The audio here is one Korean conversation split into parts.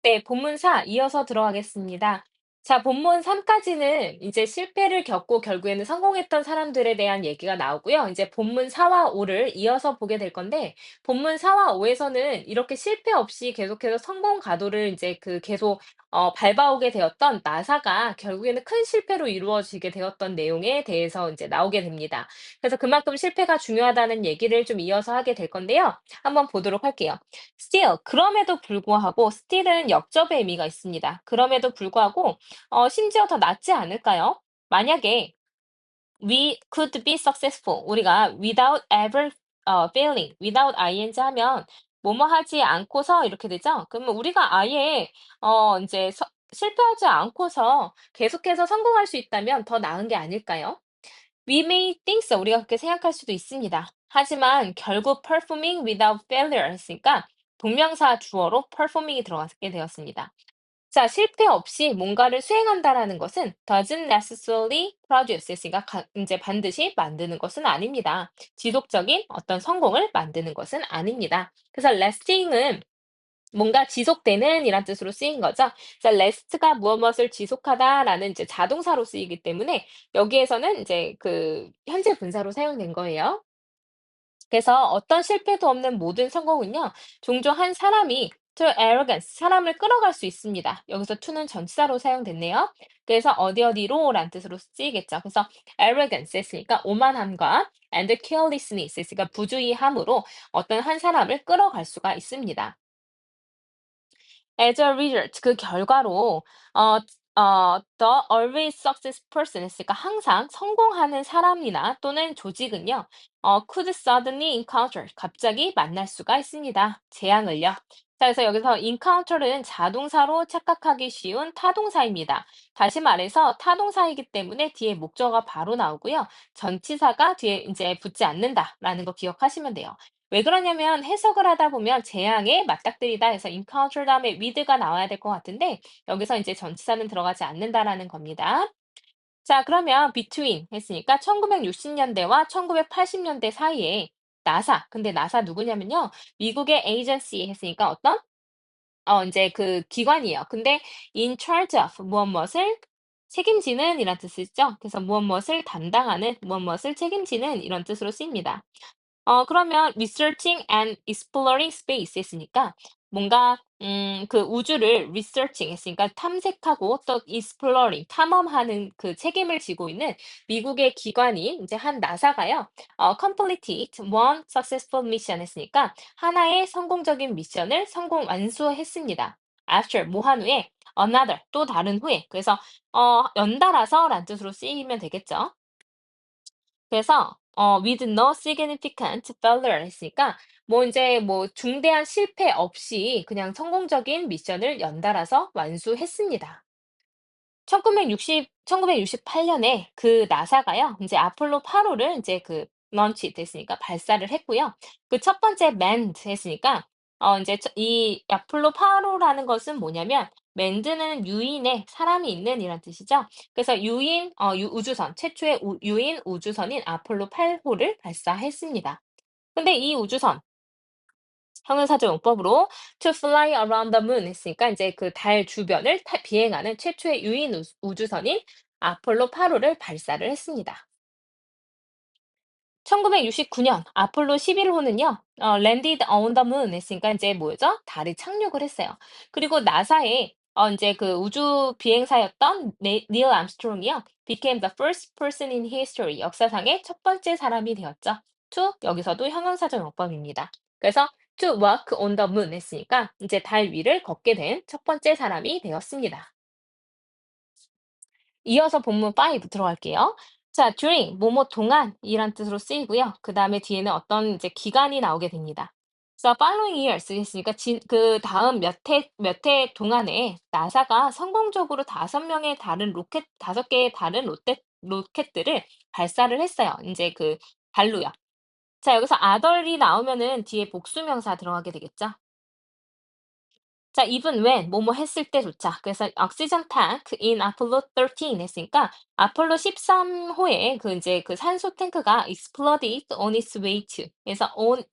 네, 본문 4 이어서 들어가겠습니다. 자, 본문 3까지는 이제 실패를 겪고 결국에는 성공했던 사람들에 대한 얘기가 나오고요. 이제 본문 4와 5를 이어서 보게 될 건데, 본문 4와 5에서는 이렇게 실패 없이 계속해서 성공 가도를 이제 계속 밟아오게 되었던 나사가 결국에는 큰 실패로 이루어지게 되었던 내용에 대해서 이제 나오게 됩니다. 그래서 그만큼 실패가 중요하다는 얘기를 좀 이어서 하게 될 건데요. 한번 보도록 할게요. still 그럼에도 불구하고 still은 역접의 의미가 있습니다. 그럼에도 불구하고 심지어 더 낫지 않을까요? 만약에 we could be successful 우리가 without ever failing without ing 하면 뭐뭐 하지 않고서 이렇게 되죠. 그러면 우리가 아예 이제 실패하지 않고서 계속해서 성공할 수 있다면 더 나은 게 아닐까요? We may think so. 우리가 그렇게 생각할 수도 있습니다. 하지만 결국 performing without failure 했으니까 동명사 주어로 performing이 들어가게 되었습니다. 자, 실패 없이 뭔가를 수행한다라는 것은 doesn't necessarily produce 했으니까 이제 반드시 만드는 것은 아닙니다. 지속적인 어떤 성공을 만드는 것은 아닙니다. 그래서 lasting은 뭔가 지속되는 이란 뜻으로 쓰인 거죠. 그래서 last가 무엇을 지속하다라는 이제 자동사로 쓰이기 때문에 여기에서는 이제 현재 분사로 사용된 거예요. 그래서 어떤 실패도 없는 모든 성공은요, 종종 한 사람이 to arrogance, 사람을 끌어갈 수 있습니다. 여기서 to는 전치사로 사용됐네요. 그래서 어디 어디로란 뜻으로 쓰이겠죠. 그래서 arrogance 했으니까 오만함과 and carelessness 했으니까 부주의함으로 어떤 한 사람을 끌어갈 수가 있습니다. As a result, 그 결과로 어 the always success person 했으니까 항상 성공하는 사람이나 또는 조직은요. could suddenly encounter 갑자기 만날 수가 있습니다. 재앙을요. 자, 그래서 여기서 encounter는 자동사로 착각하기 쉬운 타동사입니다. 다시 말해서 타동사이기 때문에 뒤에 목적어가 바로 나오고요. 전치사가 뒤에 이제 붙지 않는다라는 거 기억하시면 돼요. 왜 그러냐면 해석을 하다 보면 재앙에 맞닥뜨리다 해서 encounter 다음에 with가 나와야 될 것 같은데 여기서 이제 전치사는 들어가지 않는다라는 겁니다. 자, 그러면 between 했으니까 1960년대와 1980년대 사이에 나사, 근데 나사 누구냐면요. 미국의 agency 했으니까 어떤 이제 기관이에요. 근데 in charge of 무엇을 책임지는 이란 뜻이죠. 그래서 무엇을 담당하는, 무엇을 책임지는 이런 뜻으로 쓰입니다. 그러면 researching and exploring space 했으니까 뭔가 그 우주를 researching 했으니까 탐색하고 또 exploring 탐험하는 그 책임을 지고 있는 미국의 기관인 이제 한 나사가요. completed one successful mission 했으니까 하나의 성공적인 미션을 성공 완수했습니다. after 뭐 한 후에 another 또 다른 후에 그래서 연달아서란 뜻으로 쓰이면 되겠죠. 그래서 with no significant failure 했으니까 뭐 인제 뭐 중대한 실패 없이 그냥 성공적인 미션을 연달아서 완수했습니다. 1968년에 그 나사가요. 인제 아폴로 8호를 인제 launch 됐으니까 발사를 했고요. 그 첫 번째 manned 했으니까 인제 이 아폴로 8호라는 것은 뭐냐면 manned는 유인에 사람이 있는 이란 뜻이죠. 그래서 유인 우주선 최초의 유인 우주선인 아폴로 8호를 발사했습니다. 근데 이 우주선 형용사적 용법으로 to fly around the moon 했으니까 이제 그 달 주변을 비행하는 최초의 유인 우주선인 아폴로 8호를 발사를 했습니다. 1969년 아폴로 11호는요, landed on the moon 했으니까 이제 뭐죠? 달에 착륙을 했어요. 그리고 나사의 이제 그 우주 비행사였던 닐 암스트롱이요, became the first person in history 역사상의 첫 번째 사람이 되었죠. to 여기서도 형용사적 용법입니다. 그래서 to walk on the moon 했으니까 이제 달 위를 걷게 된 첫 번째 사람이 되었습니다. 이어서 본문 5 들어갈게요. 자, during 뭐뭐 동안이란 뜻으로 쓰이고요. 그다음에 뒤에는 어떤 이제 기간이 나오게 됩니다. 그래서 following years 했으니까 그다음 몇 해 동안에 나사가 성공적으로 5명의 다른 로켓 5개의 다른 로켓들을 발사를 했어요. 인제 달로요. 자, 여기서 other이 나오면은 뒤에 복수명사 들어가게 되겠죠. 자, even when 뭐뭐 했을 때조차. 그래서 oxygen tank in Apollo 13 했으니까 아폴로 13호에 이제 산소 탱크가 exploded on its way to. 그래서 on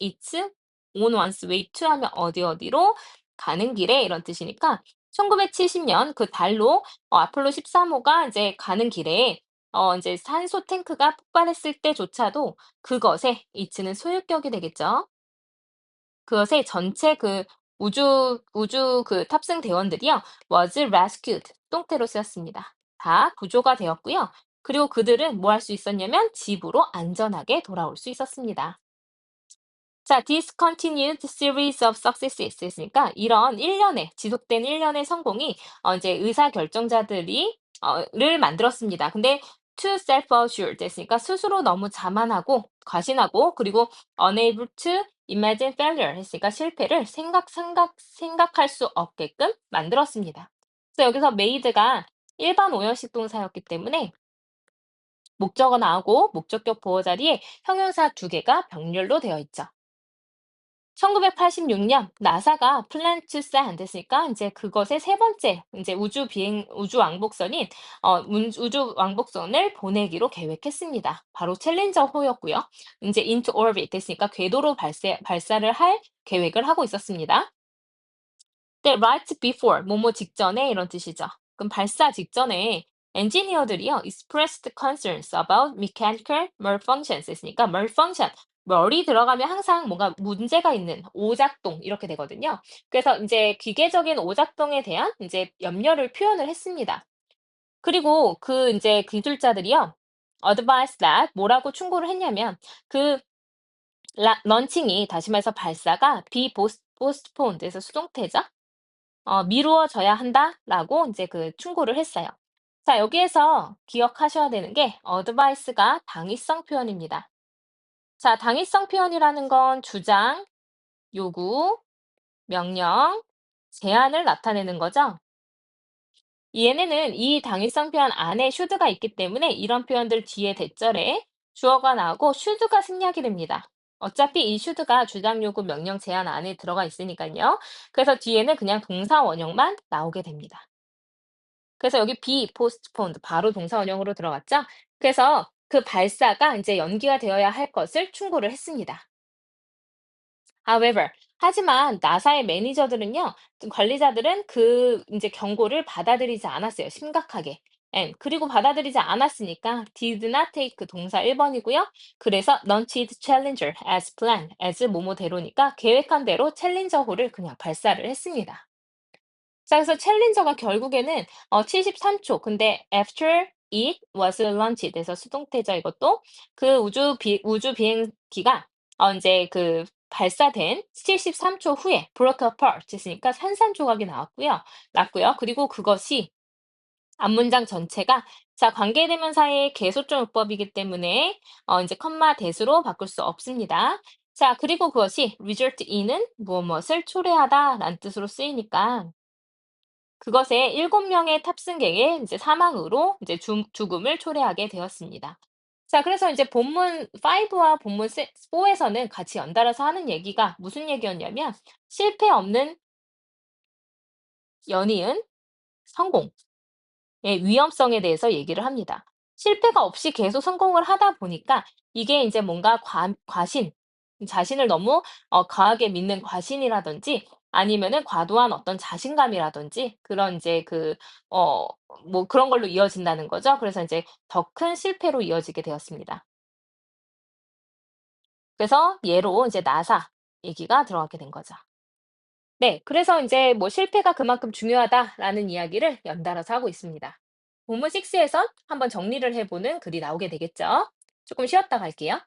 one's way to 하면 어디 어디로 가는 길에 이런 뜻이니까 1970년 그 달로 아폴로 13호가 이제 가는 길에 이제 산소 탱크가 폭발했을 때조차도 그것의 이츠는 소유격이 되겠죠. 그것의 전체 그 우주 그 탑승 대원들이요. was rescued. 수동태로 쓰였습니다. 다 구조가 되었고요. 그리고 그들은 뭐 할 수 있었냐면 집으로 안전하게 돌아올 수 있었습니다. 자, discontinued series of successes 했으니까 이런 일련의 지속된 일련의 성공이 이제 의사결정자들이 를 만들었습니다. 근데 too self-assured 했으니까 스스로 너무 자만하고 과신하고 그리고 unable to imagine failure 했으니까 실패를 생각할 수 없게끔 만들었습니다. 그래서 여기서 made가 일반 오형식 동사였기 때문에 목적어 나오고 목적격 보호 자리에 형용사 두 개가 병렬로 되어 있죠. 1986년 나사가 플랜 투 샌드 했으니까 이제 그것의 세 번째 이제 우주 왕복선인 우주 왕복선을 보내기로 계획했습니다. 바로 챌린저호였고요. 이제 into orbit 됐으니까 궤도로 발사를 할 계획을 하고 있었습니다. 네, right before 뭐뭐 직전에 이런 뜻이죠. 그럼 발사 직전에 엔지니어들이요 expressed concerns about mechanical malfunctions 했으니까 malfunction 멀이 들어가면 항상 뭔가 문제가 있는 오작동 이렇게 되거든요. 그래서 이제 기계적인 오작동에 대한 이제 염려를 표현을 했습니다. 그리고 그 이제 기술자들이요 advise that 뭐라고 충고를 했냐면 그 런칭이 다시 말해서 발사가 be postponed 해서 수동태죠. 미루어져야 한다라고 이제 그 충고를 했어요. 자, 여기에서 기억하셔야 되는 게 advice가 당위성 표현입니다. 자, 당위성 표현이라는 건 주장, 요구, 명령, 제안을 나타내는 거죠. 얘네는 이 당위성 표현 안에 should가 있기 때문에 이런 표현들 뒤에 대절에 주어가 나오고 should가 생략이 됩니다. 어차피 이 should가 주장, 요구, 명령, 제안 안에 들어가 있으니까요. 그래서 뒤에는 그냥 동사 원형만 나오게 됩니다. 그래서 여기 be postponed 바로 동사 원형으로 들어갔죠? 그래서 그 발사가 이제 연기가 되어야 할 것을 충고를 했습니다. However, 하지만 나사의 매니저들은요, 관리자들은 그 이제 경고를 받아들이지 않았어요. 심각하게. 그리고 받아들이지 않았으니까 did not take 그 동사 1번이고요. 그래서 launched Challenger as planned, as 뭐뭐대로니까 계획한 대로 챌린저호를 그냥 발사를 했습니다. 자, 그래서 챌린저가 결국에는 73초. 근데 after it was launched 돼서 수동태죠, 이것도. 그 우주 비행기가 이제 그 발사된 73초 후에 broke apart 했으니까 산산조각이 났고요. 그리고 그것이 앞문장 전체가 자, 관계대명사의 계속적 용법이기 때문에 이제 컴마 대수로 바꿀 수 없습니다. 자, 그리고 그것이 result in은 무엇을 초래하다라는 뜻으로 쓰이니까 그것에 7명의 탑승객의 이제 사망으로 이제 죽음을 초래하게 되었습니다. 자, 그래서 이제 본문 5와 본문 4에서는 같이 연달아서 하는 얘기가 무슨 얘기였냐면 실패 없는 연이은 성공. 의 위험성에 대해서 얘기를 합니다. 실패가 없이 계속 성공을 하다 보니까 이게 이제 뭔가 과신, 자신을 너무 과하게 믿는 과신이라든지 아니면은 과도한 어떤 자신감이라든지 그런 이제 어, 뭐 그런 걸로 이어진다는 거죠. 그래서 이제 더 큰 실패로 이어지게 되었습니다. 그래서 예로 이제 나사 얘기가 들어가게 된 거죠. 네, 그래서 이제 뭐 "실패가 그만큼 중요하다."라는 이야기를 연달아서 하고 있습니다. 본문 6에선 한번 정리를 해 보는 글이 나오게 되겠죠. 조금 쉬었다 갈게요.